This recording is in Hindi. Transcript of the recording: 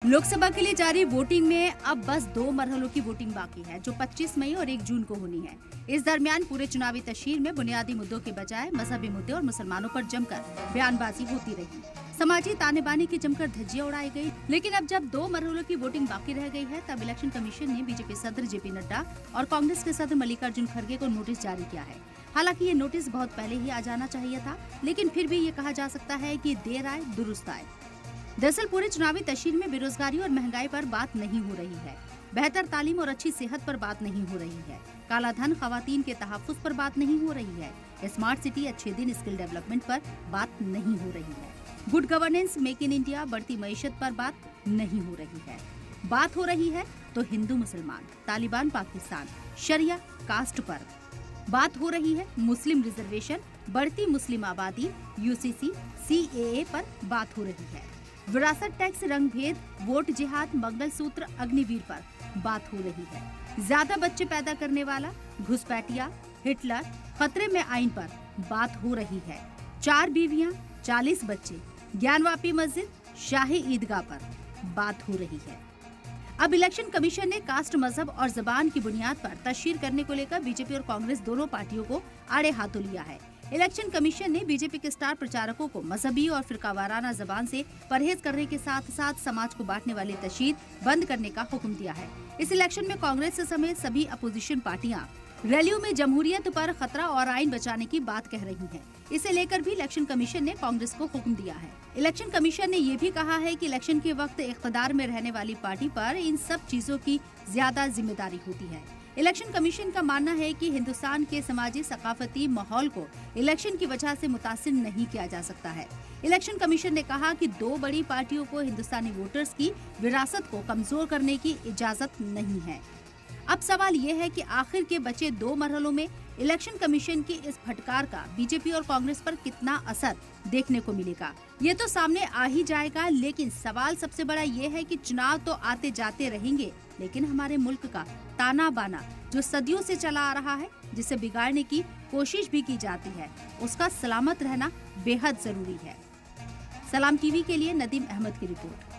लोकसभा के लिए जारी वोटिंग में अब बस 2 मरहलों की वोटिंग बाकी है, जो 25 मई और 1 जून को होनी है। इस दरमियान पूरे चुनावी तशहीर में बुनियादी मुद्दों के बजाय मजहबी मुद्दे और मुसलमानों पर जमकर बयानबाजी होती रही। समाजी ताने-बाने की जमकर धज्जियां उड़ाई गई। लेकिन अब जब 2 मरहलों की वोटिंग बाकी रह गई है, तब इलेक्शन कमीशन ने बीजेपी सदर जेपी नड्डा और कांग्रेस के सदर मल्लिकार्जुन खड़गे को नोटिस जारी किया है। हालांकि ये नोटिस बहुत पहले ही आ जाना चाहिए था, लेकिन फिर भी ये कहा जा सकता है कि देर आए दुरुस्त आए। दरअसल पूरे चुनावी तशहीर में बेरोजगारी और महंगाई पर बात नहीं हो रही है, बेहतर तालीम और अच्छी सेहत पर बात नहीं हो रही है, काला धन, खवातीन के तहफ्फुज़ पर बात नहीं हो रही है, स्मार्ट सिटी, अच्छे दिन, स्किल डेवलपमेंट पर बात नहीं हो रही है, good governance, make in India, बढ़ती मईशत पर बात नहीं हो रही है। बात हो रही है तो हिंदू मुसलमान, तालिबान पाकिस्तान, शरिया, कास्ट पर बात हो रही है, मुस्लिम रिजर्वेशन, बढ़ती मुस्लिम आबादी, यूसीसी, सीएए पर बात हो रही है, विरासत टैक्स, रंग भेद, वोट जिहाद, मंगलसूत्र, अग्निवीर पर बात हो रही है, ज्यादा बच्चे पैदा करने वाला, घुसपैठिया, हिटलर, खतरे में आइन पर बात हो रही है, 4 बीवियां, 40 बच्चे, ज्ञानवापी मस्जिद, शाही ईदगाह पर बात हो रही है। अब इलेक्शन कमीशन ने कास्ट, मजहब और जबान की बुनियाद पर तशहीर करने को लेकर बीजेपी और कांग्रेस दोनों पार्टियों को आड़े हाथों लिया है। इलेक्शन कमीशन ने बीजेपी के स्टार प्रचारकों को मजहबी और फिरकावाराना जबान से परहेज करने के साथ साथ समाज को बांटने वाली तशहीर बंद करने का हुक्म दिया है। इस इलेक्शन में कांग्रेस समेत सभी अपोजिशन पार्टियां रैलियों में जमहूरियत पर खतरा और आइन बचाने की बात कह रही हैं। इसे लेकर भी इलेक्शन कमीशन ने कांग्रेस को हुक्म दिया है। इलेक्शन कमीशन ने ये भी कहा है कि इलेक्शन के वक्त इख्तिदार में रहने वाली पार्टी पर इन सब चीजों की ज्यादा जिम्मेदारी होती है। इलेक्शन कमीशन का मानना है कि हिंदुस्तान के समाजी सकाफती माहौल को इलेक्शन की वजह से मुतासिर नहीं किया जा सकता है। इलेक्शन कमीशन ने कहा कि 2 बड़ी पार्टियों को हिंदुस्तानी वोटर्स की विरासत को कमजोर करने की इजाजत नहीं है। अब सवाल ये है कि आखिर के बचे 2 मरहलों में इलेक्शन कमीशन की इस फटकार का बीजेपी और कांग्रेस पर कितना असर देखने को मिलेगा, ये तो सामने आ ही जाएगा। लेकिन सवाल सबसे बड़ा ये है कि चुनाव तो आते जाते रहेंगे, लेकिन हमारे मुल्क का ताना बाना जो सदियों से चला आ रहा है, जिसे बिगाड़ने की कोशिश भी की जाती है, उसका सलामत रहना बेहद जरूरी है। सलाम टीवी के लिए नदीम अहमद की रिपोर्ट।